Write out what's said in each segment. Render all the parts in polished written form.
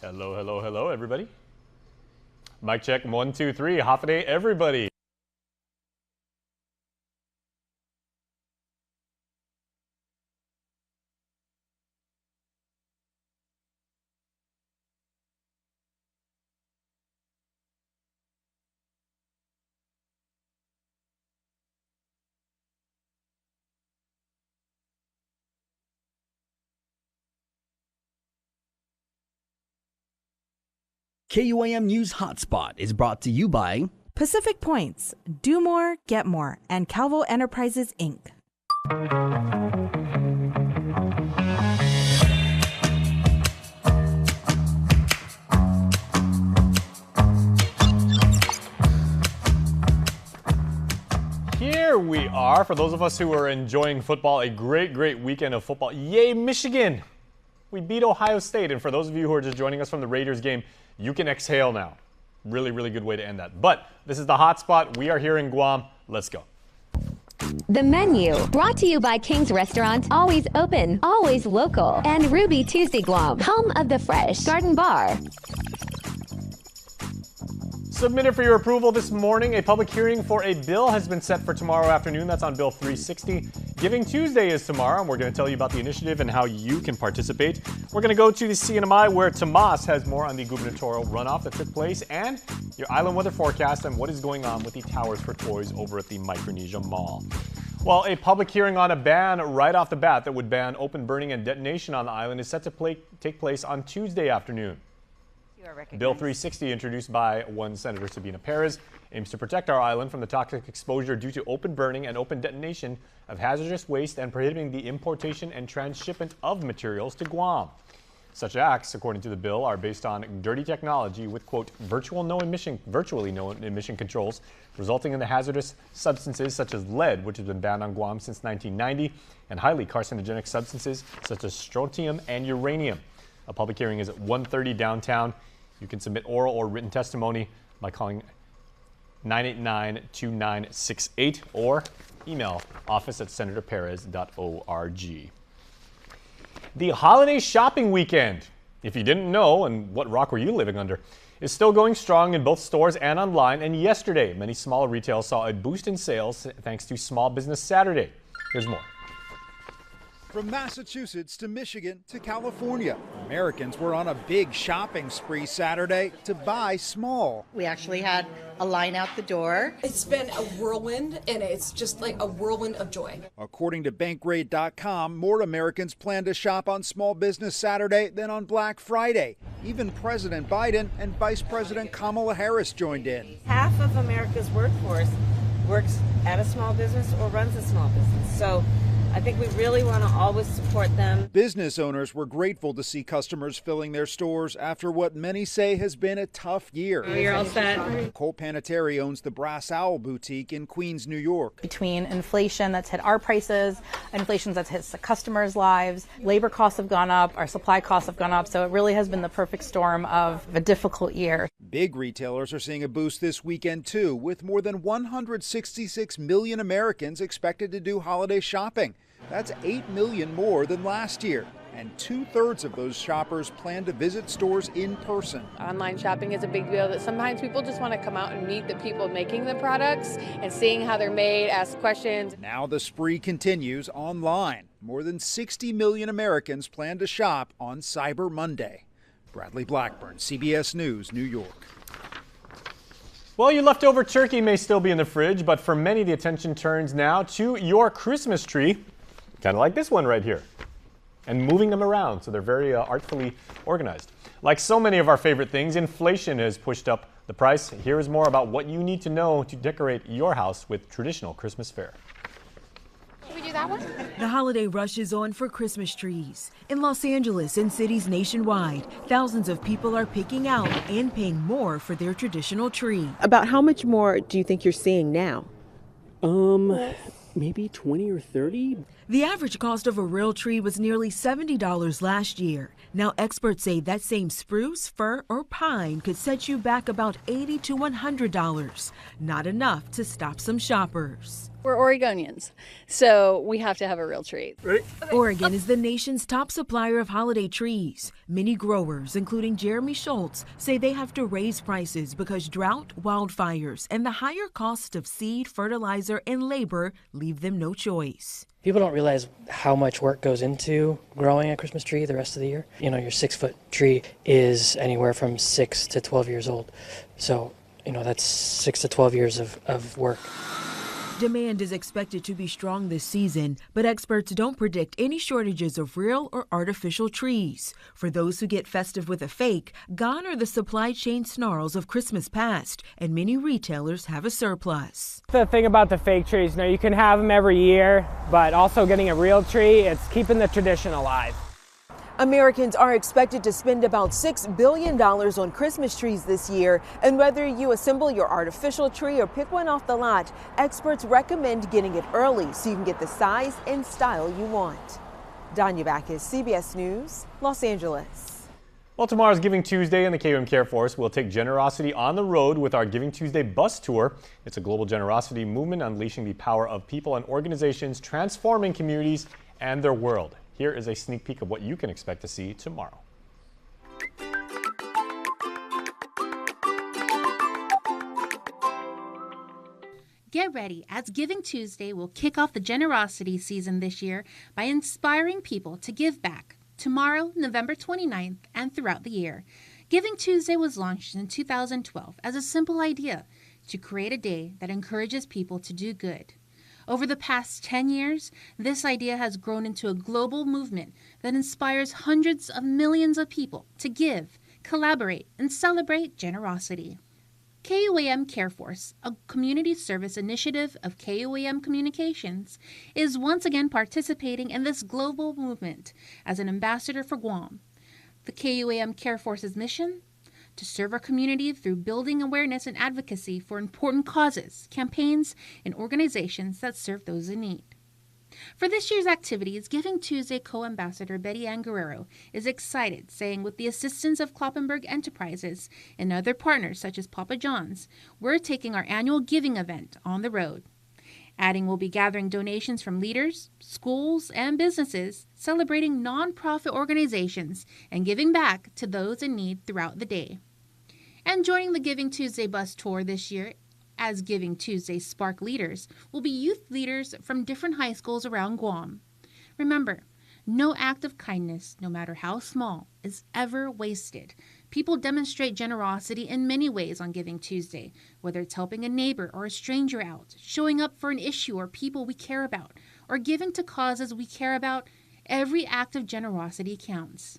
Hello, hello, hello, everybody. Mic check, 1, 2, 3. Hafa everybody. KUAM News Hotspot is brought to you by Pacific Points, do more, get more, and Calvo Enterprises, Inc. Here we are, for those of us who are enjoying football, a great weekend of football. Yay, Michigan! We beat Ohio State, and for those of you who are just joining us from the Raiders game, you can exhale now. Really good way to end that. But this is the Hotspot. We are here in Guam. Let's go. The menu, brought to you by King's Restaurant, always open, always local, and Ruby Tuesday Guam, home of the Fresh Garden Bar. Submitted for your approval this morning, a public hearing for a bill has been set for tomorrow afternoon. That's on Bill 360. Giving Tuesday is tomorrow, and we're going to tell you about the initiative and how you can participate. We're going to go to the CNMI, where Tomas has more on the gubernatorial runoff that took place and your island weather forecast and what is going on with the Towers for Toys over at the Micronesia Mall. Well, a public hearing on a ban right off the bat that would ban open burning and detonation on the island is set to take place on Tuesday afternoon. Bill 360, introduced by one Senator Sabina Perez, aims to protect our island from the toxic exposure due to open burning and open detonation of hazardous waste and prohibiting the importation and transshipment of materials to Guam. Such acts, according to the bill, are based on dirty technology with, quote, virtually no emission controls, resulting in the hazardous substances such as lead, which has been banned on Guam since 1990, and highly carcinogenic substances such as strontium and uranium. A public hearing is at 1:30 downtown. You can submit oral or written testimony by calling 989-2968 or email office@senatorperez.org. The holiday shopping weekend, if you didn't know, and what rock were you living under, is still going strong in both stores and online. And yesterday, many smaller retailers saw a boost in sales thanks to Small Business Saturday. Here's more. From Massachusetts to Michigan to California, Americans were on a big shopping spree Saturday to buy small. We actually had a line out the door. It's been a whirlwind, and it's just like a whirlwind of joy. According to Bankrate.com, more Americans plan to shop on Small Business Saturday than on Black Friday. Even President Biden and Vice President Kamala Harris joined in. Half of America's workforce works at a small business or runs a small business. So I think we really want to always support them. Business owners were grateful to see customers filling their stores after what many say has been a tough year. You're all set. Cole Panettiere owns the Brass Owl Boutique in Queens, New York. Between inflation that's hit our prices, inflation that's hit the customers' lives, labor costs have gone up, our supply costs have gone up, so it really has been the perfect storm of a difficult year. Big retailers are seeing a boost this weekend too, with more than 166 million Americans expected to do holiday shopping. That's 8 million more than last year, and 2/3 of those shoppers plan to visit stores in person. Online shopping is a big deal, that sometimes people just want to come out and meet the people making the products and seeing how they're made, ask questions. Now the spree continues online. More than 60 million Americans plan to shop on Cyber Monday. Bradley Blackburn, CBS News, New York. Well, your leftover turkey may still be in the fridge, but for many, the attention turns now to your Christmas tree, kind of like this one right here, and moving them around, so they're very artfully organized. Like so many of our favorite things, inflation has pushed up the price. Here is more about what you need to know to decorate your house with traditional Christmas fare. Can we do that one? The holiday rush is on for Christmas trees. In Los Angeles and cities nationwide, thousands of people are picking out and paying more for their traditional tree. About how much more do you think you're seeing now? Maybe 20 or 30. The average cost of a real tree was nearly $70 last year. Now experts say that same spruce, fir, or pine could set you back about $80 to $100. Not enough to stop some shoppers. We're Oregonians, so we have to have a real tree. Right. Oregon is the nation's top supplier of holiday trees. Many growers, including Jeremy Schultz, say they have to raise prices because drought, wildfires, and the higher cost of seed, fertilizer, and labor leave them no choice. People don't realize how much work goes into growing a Christmas tree the rest of the year. You know, your 6-foot tree is anywhere from 6 to 12 years old. So, that's 6 to 12 years of work. Demand is expected to be strong this season, but experts don't predict any shortages of real or artificial trees. For those who get festive with a fake, gone are the supply chain snarls of Christmas past, and many retailers have a surplus. The thing about the fake trees, you can have them every year, but also getting a real tree, it's keeping the tradition alive. Americans are expected to spend about $6 billion on Christmas trees this year, and whether you assemble your artificial tree or pick one off the lot, experts recommend getting it early so you can get the size and style you want. Danya Backus, CBS News, Los Angeles. Well, tomorrow's Giving Tuesday, and the KUAM Care Force will take generosity on the road with our Giving Tuesday bus tour. It's a global generosity movement unleashing the power of people and organizations transforming communities and their world. Here is a sneak peek of what you can expect to see tomorrow. Get ready, as Giving Tuesday will kick off the generosity season this year by inspiring people to give back. Tomorrow, November 29th, and throughout the year. Giving Tuesday was launched in 2012 as a simple idea to create a day that encourages people to do good. Over the past 10 years, this idea has grown into a global movement that inspires hundreds of millions of people to give, collaborate, and celebrate generosity. KUAM Care Force, a community service initiative of KUAM Communications, is once again participating in this global movement as an ambassador for Guam. The KUAM Care Force's mission? To serve our community through building awareness and advocacy for important causes, campaigns, and organizations that serve those in need. For this year's activities, Giving Tuesday co-ambassador Betty Ann Guerrero is excited, saying with the assistance of Kloppenberg Enterprises and other partners such as Papa John's, we're taking our annual giving event on the road. Adding, we'll be gathering donations from leaders, schools, and businesses, celebrating nonprofit organizations, and giving back to those in need throughout the day. And joining the Giving Tuesday bus tour this year as Giving Tuesday Spark leaders will be youth leaders from different high schools around Guam. Remember, no act of kindness, no matter how small, is ever wasted. People demonstrate generosity in many ways on Giving Tuesday, whether it's helping a neighbor or a stranger out, showing up for an issue or people we care about, or giving to causes we care about. Every act of generosity counts.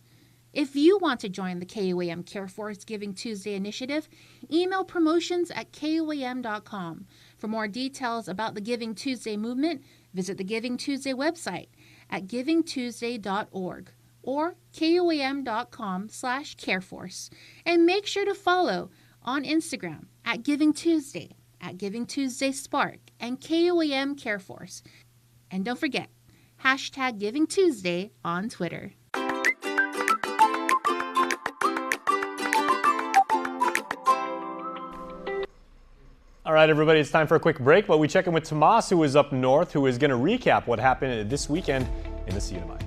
If you want to join the KUAM Care Force Giving Tuesday initiative, email promotions@kuam.com. For more details about the Giving Tuesday movement, visit the Giving Tuesday website at givingtuesday.org or kuam.com/careforce. And make sure to follow on Instagram at Giving Tuesday, at Giving Tuesday Spark, and KUAM Care Force. And don't forget, #Giving Tuesday on Twitter. All right, everybody, it's time for a quick break, but we check in with Tomas, who is up north, who is going to recap what happened this weekend in the CNMI.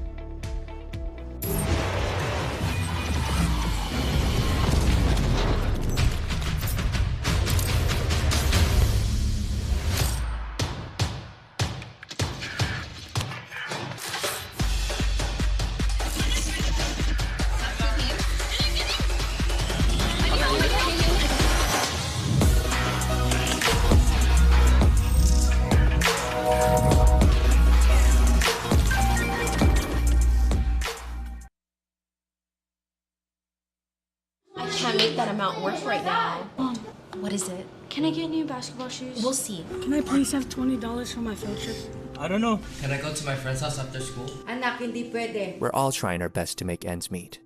What is it? Can I get new basketball shoes? We'll see. Can I please have $20 for my field trip? I don't know. Can I go to my friend's house after school? Anak, hindi pwede. We're all trying our best to make ends meet.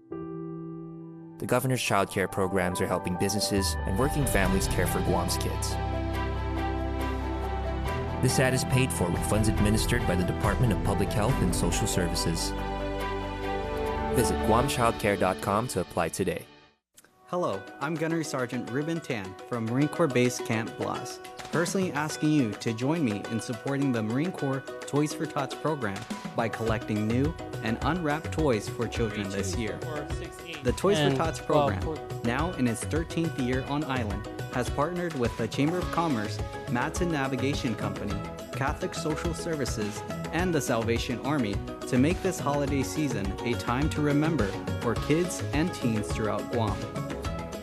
The governor's child care programs are helping businesses and working families care for Guam's kids. This ad is paid for with funds administered by the Department of Public Health and Social Services. Visit guamchildcare.com to apply today. Hello, I'm Gunnery Sergeant Ruben Tan from Marine Corps Base Camp Blas, personally asking you to join me in supporting the Marine Corps Toys for Tots program by collecting new and unwrapped toys for children this year. The Toys for Tots program, now in its 13th year on island, has partnered with the Chamber of Commerce, Matson Navigation Company, Catholic Social Services, and the Salvation Army to make this holiday season a time to remember for kids and teens throughout Guam.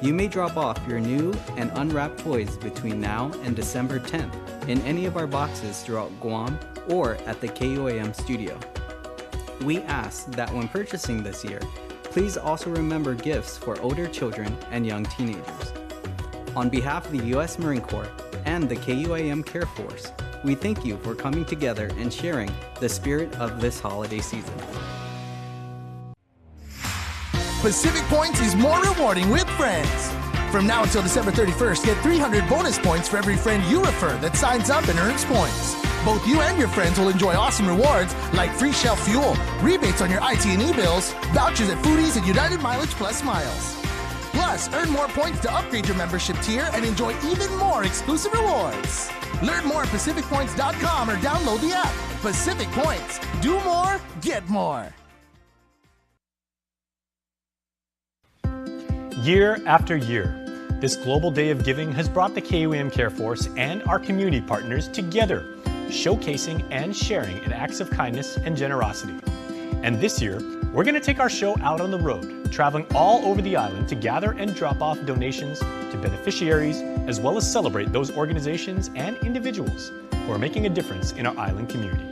You may drop off your new and unwrapped toys between now and December 10th in any of our boxes throughout Guam or at the KUAM studio. We ask that when purchasing this year, please also remember gifts for older children and young teenagers. On behalf of the U.S. Marine Corps and the KUAM Care Force, we thank you for coming together and sharing the spirit of this holiday season. Pacific Points is more rewarding with friends. From now until December 31st, get 300 bonus points for every friend you refer that signs up and earns points. Both you and your friends will enjoy awesome rewards like free Shell fuel, rebates on your IT&E bills, vouchers at Foodies, and United Mileage Plus miles. Plus, earn more points to upgrade your membership tier and enjoy even more exclusive rewards. Learn more at PacificPoints.com or download the app. Pacific Points. Do more, get more. Year after year, this Global Day of Giving has brought the KUAM Care Force and our community partners together, showcasing and sharing in acts of kindness and generosity. And this year, we're going to take our show out on the road, traveling all over the island to gather and drop off donations to beneficiaries, as well as celebrate those organizations and individuals who are making a difference in our island community.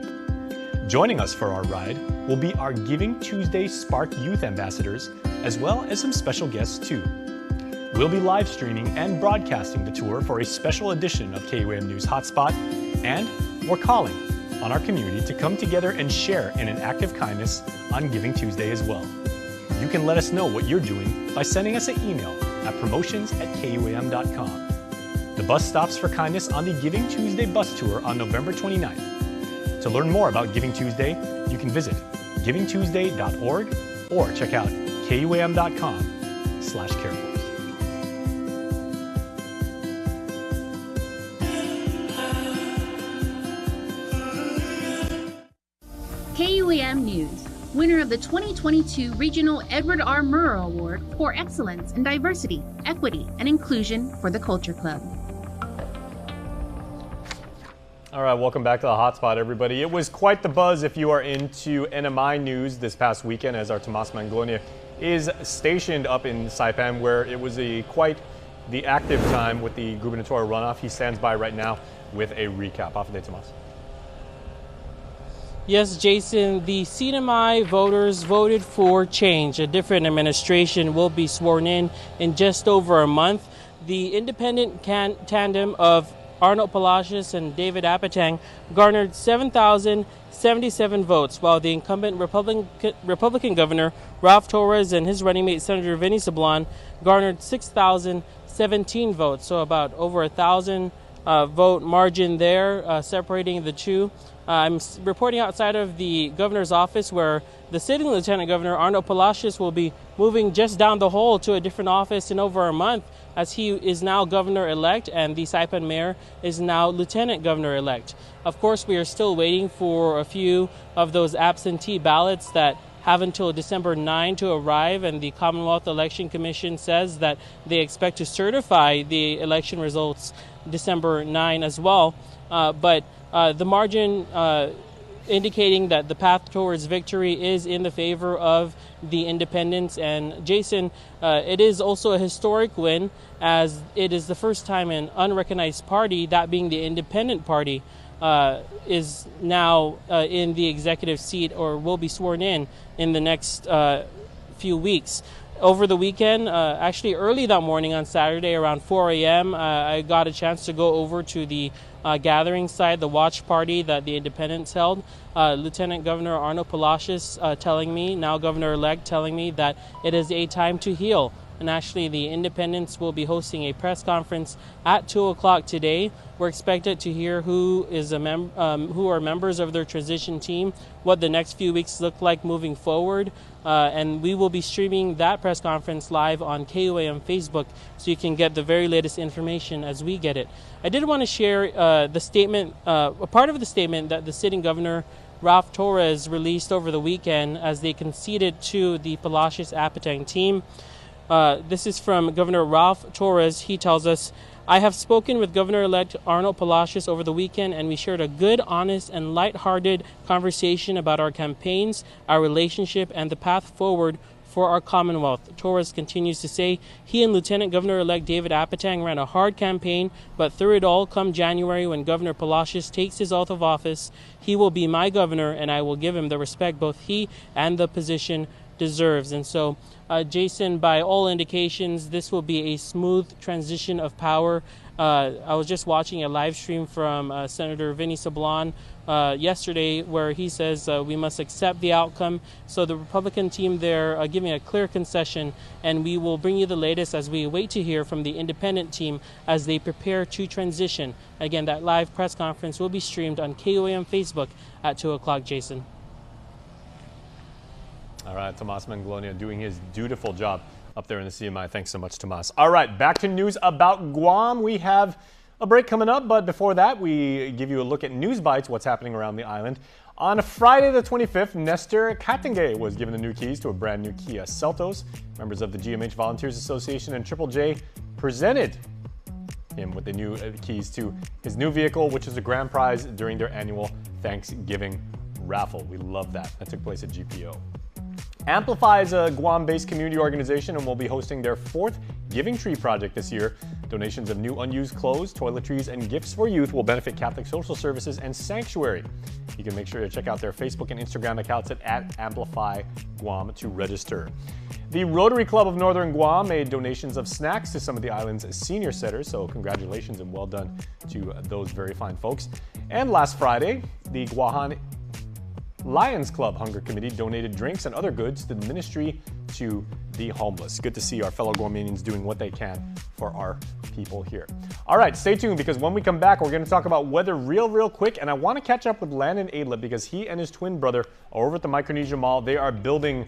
Joining us for our ride will be our Giving Tuesday Spark Youth Ambassadors, as well as some special guests too. We'll be live streaming and broadcasting the tour for a special edition of KUAM News Hotspot, and we're calling on our community to come together and share in an act of kindness on Giving Tuesday as well. You can let us know what you're doing by sending us an email at promotions@kuam.com. The bus stops for kindness on the Giving Tuesday bus tour on November 29th. To learn more about Giving Tuesday, you can visit givingtuesday.org or check out kuam.com/careforce. KUAM News, winner of the 2022 Regional Edward R. Murrow Award for Excellence in Diversity, Equity, and Inclusion for the Culture Club. All right, welcome back to the Hotspot, everybody. It was quite the buzz if you are into NMI news this past weekend, as our Tomas Manglonia is stationed up in Saipan, where it was quite the active time with the gubernatorial runoff. He stands by right now with a recap. Off the day, Tomas. Yes, Jason, the CNMI voters voted for change. A different administration will be sworn in just over a month. The independent tandem of Arnold Palacios and David Apatang garnered 7,077 votes, while the incumbent Republican governor Ralph Torres and his running mate Senator Vinny Sablan garnered 6,017 votes, so about over 1,000 vote margin there separating the two. I'm reporting outside of the governor's office, where the sitting lieutenant governor Arnold Palacios will be moving just down the hall to a different office in over a month, as he is now governor-elect and the Saipan mayor is now lieutenant governor-elect. Of course, we are still waiting for a few of those absentee ballots that have until December 9 to arrive, and the Commonwealth Election Commission says that they expect to certify the election results December 9 as well. But the margin indicating that the path towards victory is in the favor of the independents. And Jason, it is also a historic win, as it is the first time an unrecognized party, that being the independent party, is now in the executive seat, or will be sworn in the next few weeks. Over the weekend, actually early that morning on Saturday around 4 a.m., I got a chance to go over to the gathering site, the watch party that the independents held. Lieutenant Governor Arnold Palacios telling me, now Governor-elect, telling me that it is a time to heal. and actually the Independents will be hosting a press conference at 2 o'clock today. We're expected to hear who are members of their transition team, what the next few weeks look like moving forward, and we will be streaming that press conference live on KUAM Facebook, so you can get the very latest information as we get it. I did want to share the statement, a part of the statement that the sitting governor Ralph Torres released over the weekend as they conceded to the Palacios Apatang team. This is from Governor Ralph Torres. He tells us, "I have spoken with Governor-elect Arnold Palacios over the weekend, and we shared a good, honest, and lighthearted conversation about our campaigns, our relationship, and the path forward for our Commonwealth." Torres continues to say he and Lieutenant Governor-elect David Apatang ran a hard campaign, but through it all, come January when Governor Palacios takes his oath of office, he will be my governor, and I will give him the respect both he and the position deserves. And so, Jason, by all indications, this will be a smooth transition of power. I was just watching a live stream from Senator Vinny Sablan yesterday where he says we must accept the outcome. So the Republican team there giving a clear concession, and we will bring you the latest as we wait to hear from the independent team as they prepare to transition. Again, that live press conference will be streamed on KUAM Facebook at 2 o'clock, Jason. All right, Tomas Manglonia doing his dutiful job up there in the CNMI. Thanks so much, Tomas. All right, back to news about Guam. We have a break coming up, but before that, we give you a look at News Bites, what's happening around the island. On Friday the 25th, Nestor Katenge was given the new keys to a brand new Kia Seltos. Members of the GMH Volunteers Association and Triple J presented him with the new keys to his new vehicle, which is a grand prize during their annual Thanksgiving raffle. We love that. That took place at GPO. Amplify is a Guam-based community organization and will be hosting their 4th Giving Tree project this year. Donations of new unused clothes, toiletries, and gifts for youth will benefit Catholic Social Services and Sanctuary. You can make sure to check out their Facebook and Instagram accounts at Amplify Guam to register. The Rotary Club of Northern Guam made donations of snacks to some of the island's senior setters, so congratulations and well done to those very fine folks. And last Friday, the Guahan Lions Club Hunger Committee donated drinks and other goods to the ministry to the homeless. Good to see our fellow Guamanians doing what they can for our people here. All right, stay tuned because when we come back, we're going to talk about weather real quick. And I want to catch up with Landon Adla because he and his twin brother are over at the Micronesia Mall. They are building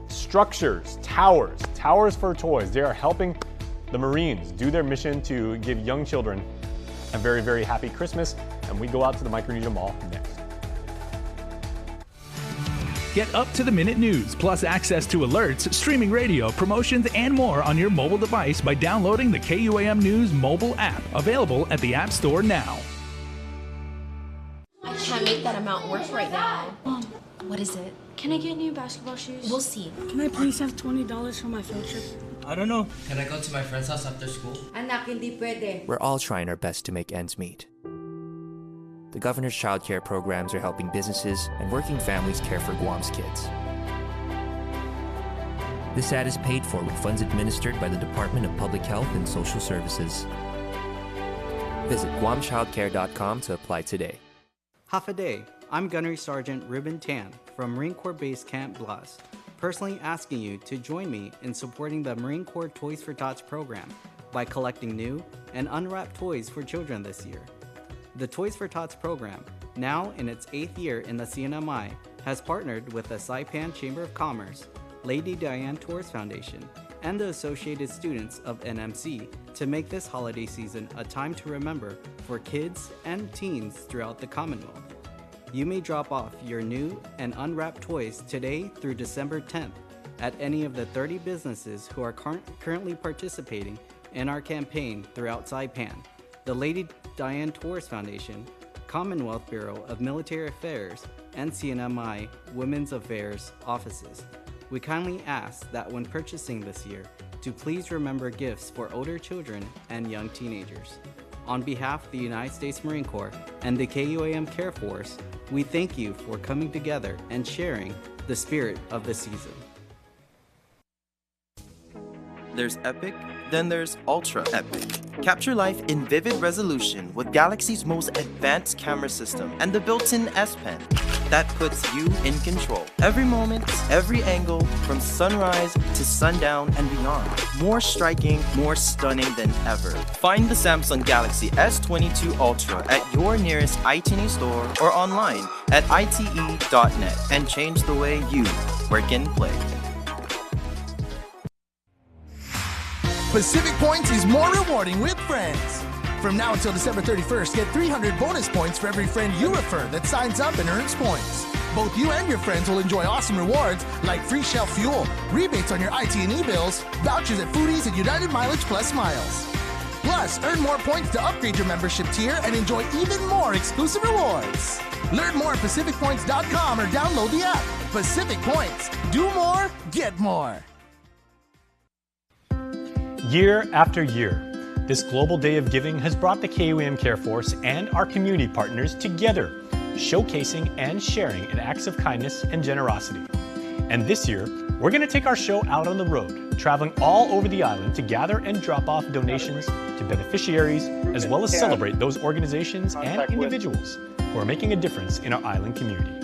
structures, towers for toys. They are helping the Marines do their mission to give young children a very happy Christmas. And we go out to the Micronesia Mall next. Get up-to-the-minute news, plus access to alerts, streaming radio, promotions, and more on your mobile device by downloading the KUAM News mobile app, available at the App Store now. I can't make that amount work right now. Mom, what is it? Can I get new basketball shoes? We'll see. Can I please have $20 for my field trip? I don't know. Can I go to my friend's house after school? Anak, hindi pwede. We're all trying our best to make ends meet. The governor's childcare programs are helping businesses and working families care for Guam's kids. This ad is paid for with funds administered by the Department of Public Health and Social Services. Visit guamchildcare.com to apply today. Half a day. I'm Gunnery Sergeant Ruben Tan from Marine Corps Base Camp Blas, personally asking you to join me in supporting the Marine Corps Toys for Tots program by collecting new and unwrapped toys for children this year. The Toys for Tots program, now in its 8th year in the CNMI, has partnered with the Saipan Chamber of Commerce, Lady Diane Tours Foundation, and the associated students of NMC to make this holiday season a time to remember for kids and teens throughout the Commonwealth. You may drop off your new and unwrapped toys today through December 10th at any of the 30 businesses who are currently participating in our campaign throughout Saipan. The Lady Diane Tours Foundation, Commonwealth Bureau of Military Affairs, and CNMI Women's Affairs offices. We kindly ask that when purchasing this year, to please remember gifts for older children and young teenagers. On behalf of the United States Marine Corps and the KUAM Care Force, we thank you for coming together and sharing the spirit of the season. There's epic, then there's ultra epic. Capture life in vivid resolution with Galaxy's most advanced camera system and the built-in S Pen. that puts you in control. Every moment, every angle, from sunrise to sundown and beyond. More striking, more stunning than ever. Find the Samsung Galaxy S22 Ultra at your nearest iTunes store or online at ite.net and change the way you work and play. Pacific Points is more rewarding with friends. From now until December 31st, get 300 bonus points for every friend you refer that signs up and earns points. Both you and your friends will enjoy awesome rewards like free shelf fuel, rebates on your IT&E bills, vouchers at Foodies, and United Mileage Plus miles. Plus, earn more points to upgrade your membership tier and enjoy even more exclusive rewards. Learn more at PacificPoints.com or download the app. Pacific Points. Do more, get more. Year after year, this Global Day of Giving has brought the KUAM Care Force and our community partners together, showcasing and sharing in acts of kindness and generosity. And this year, we're going to take our show out on the road, traveling all over the island to gather and drop off donations to beneficiaries, as well as celebrate those organizations and individuals who are making a difference in our island community.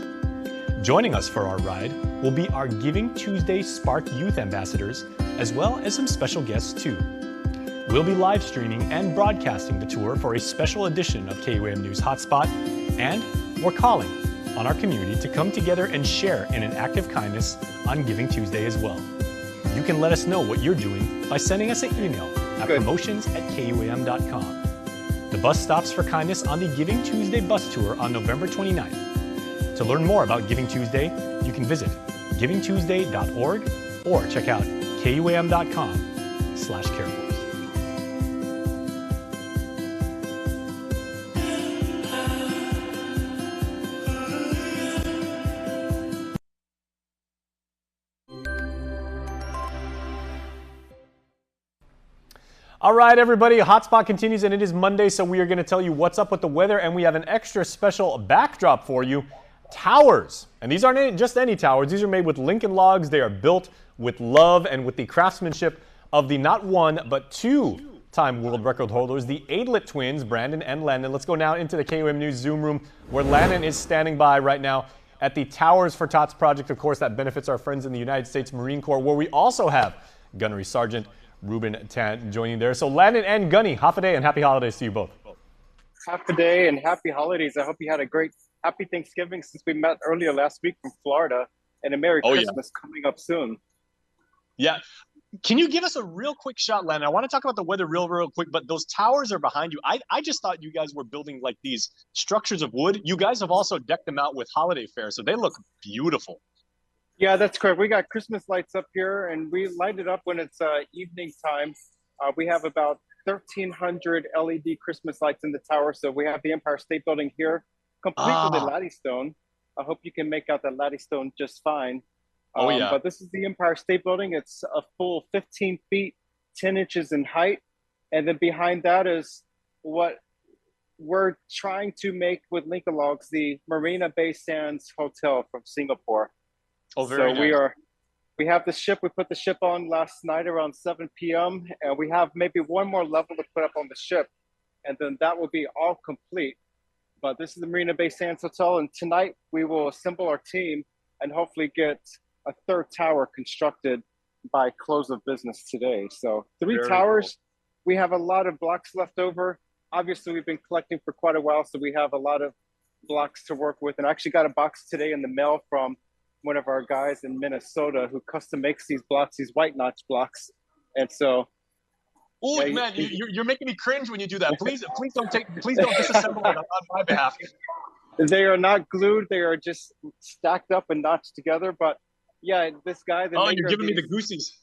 Joining us for our ride will be our Giving Tuesday Spark Youth Ambassadors, as well as some special guests too. We'll be live streaming and broadcasting the tour for a special edition of KUAM News Hotspot, and we're calling on our community to come together and share in an act of kindness on Giving Tuesday as well. You can let us know what you're doing by sending us an email at promotions@kuam.com. The bus stops for kindness on the Giving Tuesday bus tour on November 29th. To learn more about Giving Tuesday, you can visit givingtuesday.org or check out kuam.com/careforce. All right, everybody, Hotspot continues, and it is Monday, so we are going to tell you what's up with the weather, and we have an extra special backdrop for you. Towers. And these aren't just any towers. These are made with Lincoln logs. They are built with love and with the craftsmanship of the not one, but two-time world record holders, the Aidlet twins, Brandon and Landon. Let's go now into the KUAM News Zoom room, where Landon is standing by right now at the Towers for Tots project, of course, that benefits our friends in the United States Marine Corps, where we also have Gunnery Sergeant Ruben Tan joining there. So Landon and Gunny, half a day and happy holidays to you both. Half a day and happy holidays. I hope you had a great happy Thanksgiving since we met earlier last week from Florida, and a Merry Christmas coming up soon. Yeah. Can you give us a real quick shot, Landon? I want to talk about the weather real quick, but those towers are behind you. I just thought you guys were building like these structures of wood. You guys have also decked them out with holiday fare, so they look beautiful. Yeah, that's correct. We got Christmas lights up here, and we light it up when it's evening time. We have about 1,300 LED Christmas lights in the tower. So we have the Empire State Building here, complete with the Laddystone. I hope you can make out that Laddystone just fine. But this is the Empire State Building. It's a full 15 feet, 10 inches in height. And then behind that is what we're trying to make with Lincoln Logs, the Marina Bay Sands Hotel from Singapore. Oh, very nice. We have the ship. We put the ship on last night around 7 p.m. And we have maybe one more level to put up on the ship. And then that will be all complete. But this is the Marina Bay Sands Hotel. And tonight we will assemble our team and hopefully get a third tower constructed by close of business today. So three towers. Cool. We have a lot of blocks left over. Obviously, we've been collecting for quite a while, so we have a lot of blocks to work with. And I actually got a box today in the mail from one of our guys in Minnesota who custom makes these blocks, these white notch blocks. And so, man, you're making me cringe when you do that. Please don't disassemble it on my behalf. They are not glued; they are just stacked up and notched together. But yeah, this guy, you're giving me the goosies.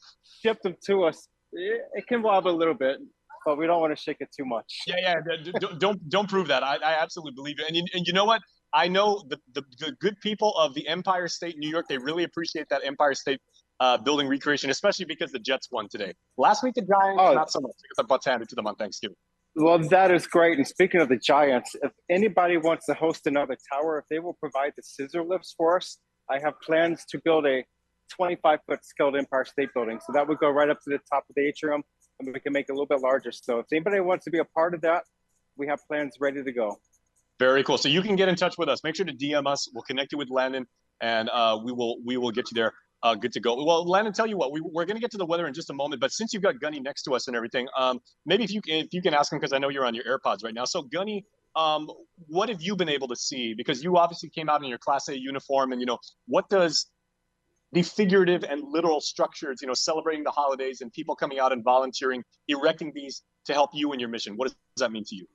Shipped them to us. It can wobble a little bit, but we don't want to shake it too much. Yeah. Don't prove that. I absolutely believe it. And you know what? I know the good people of the Empire State, New York, they really appreciate that Empire State building recreation, especially because the Jets won today. Last week, the Giants, not so much. They got the butts handed to them on Thanksgiving. Well, that is great. And speaking of the Giants, if anybody wants to host another tower, if they will provide the scissor lifts for us, I have plans to build a 25-foot scaled Empire State Building. So that would go right up to the top of the atrium, and we can make it a little bit larger. So if anybody wants to be a part of that, we have plans ready to go. Very cool. So you can get in touch with us. Make sure to DM us. We'll connect you with Landon, and we will get you there. Good to go. Well, Landon, tell you what, we're going to get to the weather in just a moment, but since you've got Gunny next to us and everything, maybe if you can ask him, because I know you're on your AirPods right now. So Gunny, what have you been able to see? Because you obviously came out in your Class A uniform, and what does the figurative and literal structures, celebrating the holidays and people coming out and volunteering, erecting these to help you in your mission, what does that mean to you?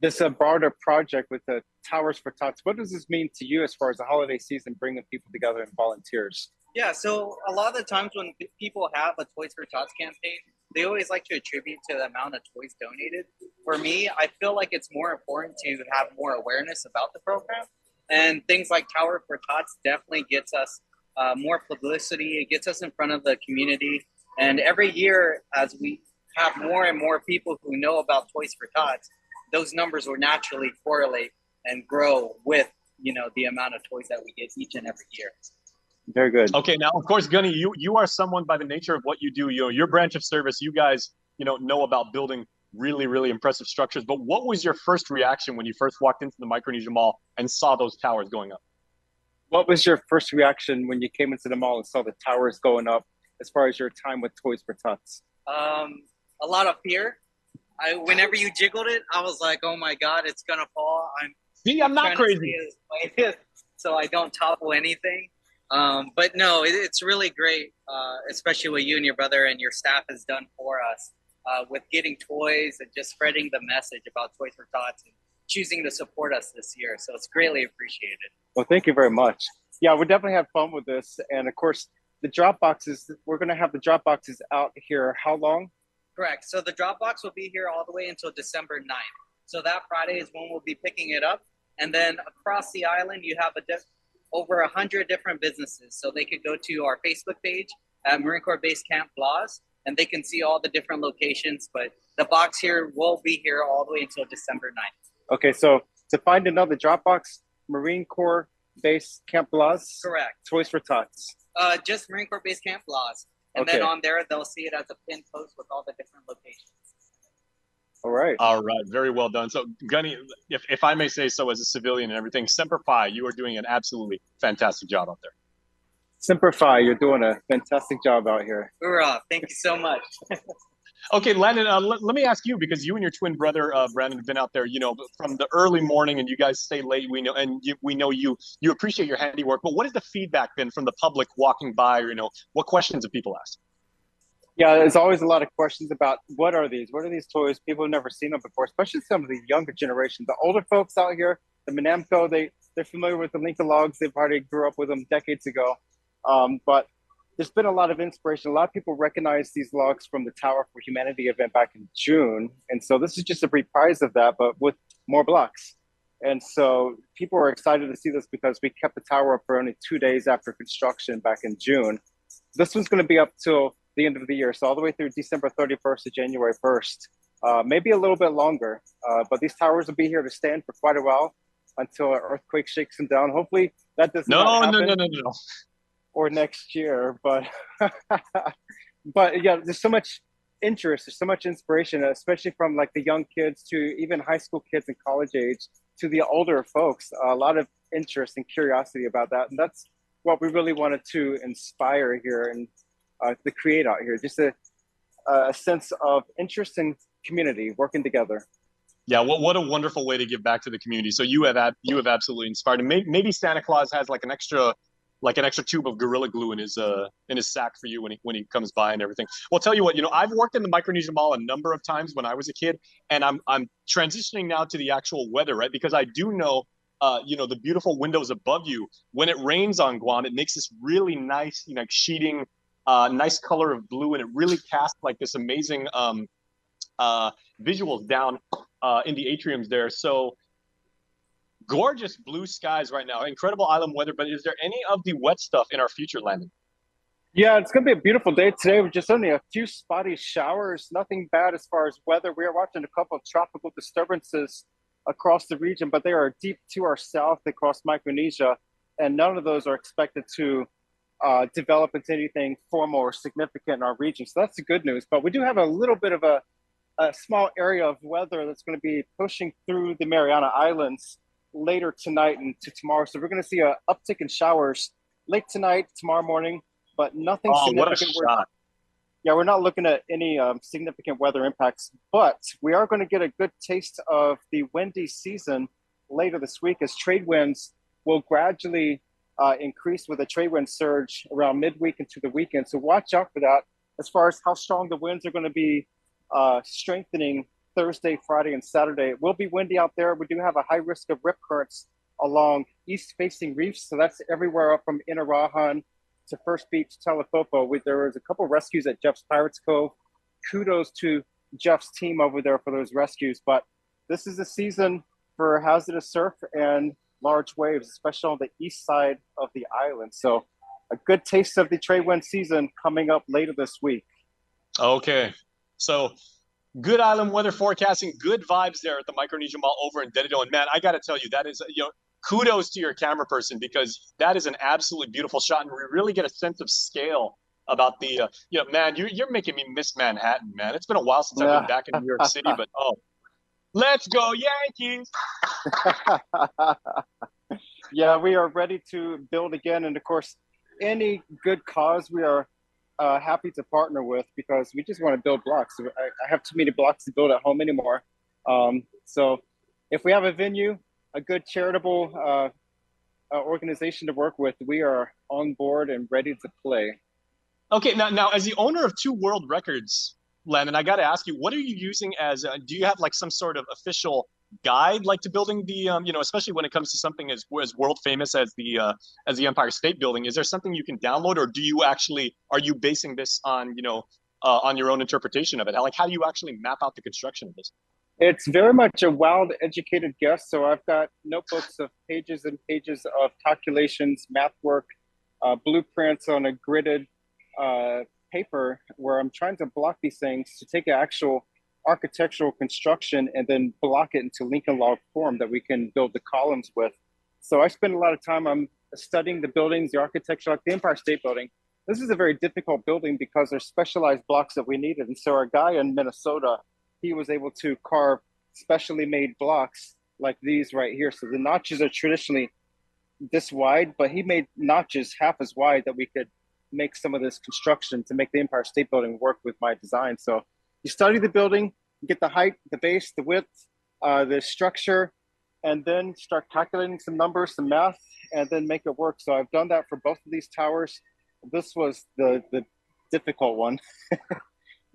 This broader project with the Towers for Tots, what does this mean to you as far as the holiday season, bringing people together and volunteers? Yeah, so a lot of the times when people have a Toys for Tots campaign, they always like to attribute to the amount of toys donated. For me, I feel like it's more important to have more awareness about the program. And things like Tower for Tots definitely gets us more publicity. It gets us in front of the community. And every year, as we have more and more people who know about Toys for Tots, those numbers will naturally correlate and grow with, the amount of toys that we get each and every year. Very good. Okay, now of course, Gunny, you are someone by the nature of what you do. Your branch of service, you guys, know about building really, really impressive structures. But what was your first reaction when you first walked into the Micronesia Mall and saw those towers going up? What was your first reaction when you came into the mall and saw the towers going up, as far as your time with Toys for Tots? A lot of fear. Whenever you jiggled it, I was like, "Oh my God, it's gonna fall!" I'm not crazy, so I don't topple anything. But no, it's really great, especially what you and your brother and your staff has done for us with getting toys and just spreading the message about Toys for Tots and choosing to support us this year. So it's greatly appreciated. Well, thank you very much. Yeah, we'll definitely have fun with this. And of course, the drop boxes, we're going to have the drop boxes out here. How long? Correct. So the drop box will be here all the way until December 9th. So that Friday is when we'll be picking it up. And then across the island, you have over 100 different businesses. So they could go to our Facebook page at Marine Corps Base Camp Blas, and they can see all the different locations. But the box here will be here all the way until December 9th. Okay, so to find another drop box, Marine Corps Base Camp Blas? Correct. Toys for Tots? Just Marine Corps Base Camp Blas. And Okay. then on there, they'll see it as a pin post with all the different locations. All right. All right. Very well done. So, Gunny, if I may say so as a civilian and everything, Semper Fi, you are doing an absolutely fantastic job out there. Semper Fi, you're doing a fantastic job out here. Hoorah. Thank you so much. Okay, Landon, let me ask you, because you and your twin brother, Brandon, have been out there, from the early morning, and you guys stay late. We know, and we know you appreciate your handiwork. But what has the feedback been from the public walking by, or, what questions have people asked? Yeah, there's always a lot of questions about what are these? What are these toys? People have never seen them before, especially some of the younger generation. The older folks out here, the Menamco, they're familiar with the Lincoln Logs. They've already grew up with them decades ago. But there's been a lot of inspiration. A lot of people recognize these logs from the Tower for Humanity event back in June. And so this is just a reprise of that, but with more blocks. And so people are excited to see this because we kept the tower up for only 2 days after construction back in June. This one's going to be up till the end of the year. So all the way through December 31st to January 1st, maybe a little bit longer. But these towers will be here to stand for quite a while until an earthquake shakes them down. Hopefully that does not happen. No. Or next year, but yeah, there's so much interest, there's so much inspiration, especially from like the young kids to even high school kids and college age to the older folks. A lot of interest and curiosity about that, and that's what we really wanted to inspire here and to create out here, just a sense of interest and community working together. Yeah, what a wonderful way to give back to the community. So you have absolutely inspired, and maybe Santa Claus has like an extra tube of Gorilla Glue in his sack for you when he comes by and everything. Well, I'll tell you what, I've worked in the Micronesia Mall a number of times when I was a kid, and I'm transitioning now to the actual weather, right? Because I do know, the beautiful windows above you. When it rains on Guam, it makes this really nice, sheeting, nice color of blue, and it really casts like this amazing visuals down in the atriums there. So. Gorgeous blue skies right now, incredible island weather, but is there any of the wet stuff in our future, Landon? Yeah, it's going to be a beautiful day today with just only a few spotty showers, nothing bad as far as weather. We are watching a couple of tropical disturbances across the region, but they are deep to our south across Micronesia, and none of those are expected to develop into anything formal or significant in our region. So that's the good news, but we do have a little bit of a small area of weather that's going to be pushing through the Mariana Islands later tonight and to tomorrow. So we're going to see an uptick in showers late tonight, tomorrow morning, but nothing significant. We're not looking at any significant weather impacts, but we are going to get a good taste of the windy season later this week as trade winds will gradually increase with a trade wind surge around midweek into the weekend. So watch out for that as far as how strong the winds are going to be strengthening Thursday, Friday, and Saturday. It will be windy out there. We do have a high risk of rip currents along east-facing reefs. So that's everywhere up from Inarajan to First Beach, Talipopo. There was a couple of rescues at Jeff's Pirates Cove. Kudos to Jeff's team over there for those rescues. But this is the season for hazardous surf and large waves, especially on the east side of the island. So a good taste of the trade wind season coming up later this week. Okay. So good island weather forecasting, good vibes there at the Micronesia Mall over in Dededo. And man, I got to tell you, that is, kudos to your camera person, because that is an absolutely beautiful shot. And we really get a sense of scale about the, man, you're making me miss Manhattan, man. It's been a while since I've been back in New York City, but let's go Yankees. Yeah, we are ready to build again. And of course, any good cause we are happy to partner with, because we just want to build blocks. I have too many blocks to build at home anymore. So if we have a venue, a good charitable organization to work with, we are on board and ready to play. Okay, now as the owner of 2 world records, Landon, I got to ask you, what are you using as, do you have like some sort of official guide like to building the, especially when it comes to something as world famous as the Empire State Building? Is there something you can download, or are you basing this on, on your own interpretation of it? How do you actually map out the construction of this? It's very much a wild, educated guess. So I've got notebooks of pages and pages of calculations, math work, blueprints on a gridded paper, where I'm trying to block these things to take an actual architectural construction and then block it into Lincoln log form that we can build the columns with. So I spend a lot of time, I'm studying the buildings, the architecture, like the Empire State Building. This is a very difficult building because there's specialized blocks that we needed. And so our guy in Minnesota, he was able to carve specially made blocks like these right here. So the notches are traditionally this wide, but he made notches half as wide that we could make some of this construction to make the Empire State Building work with my design. So you study the building, get the height, the base, the width, the structure, and then start calculating some numbers, some math, and then make it work. So I've done that for both of these towers. This was the difficult one.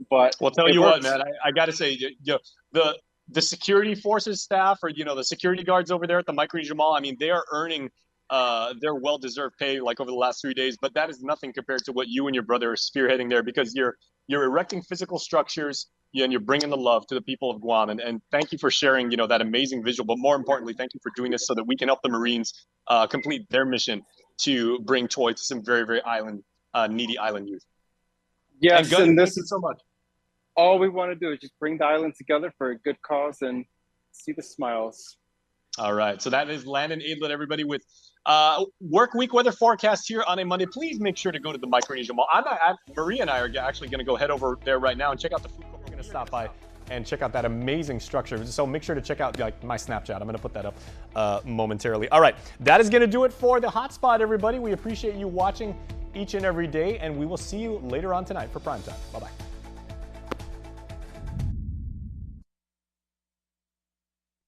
But well, tell you what, man, I got to say, the security forces staff, or the security guards over there at the Micronesia Mall, I mean, they are earning their well-deserved pay like over the last 3 days, but that is nothing compared to what you and your brother are spearheading there, because you're erecting physical structures and you're bringing the love to the people of Guam. And thank you for sharing, that amazing visual. But more importantly, thank you for doing this so that we can help the Marines complete their mission to bring toys to some very, very needy island youth. Yes, and this is so much. All we want to do is just bring the island together for a good cause and see the smiles. All right. So that is Landon Aidlet, everybody, with work week weather forecast here on a Monday. Please make sure to go to the Micronesia Mall. Maria and I are actually going to go head over there right now and check out the food court. We're going to stop by and check out that amazing structure. So make sure to check out my Snapchat. I'm going to put that up momentarily. All right. That is going to do it for the Hotspot, everybody. We appreciate you watching each and every day, and we will see you later on tonight for Primetime. Bye-bye.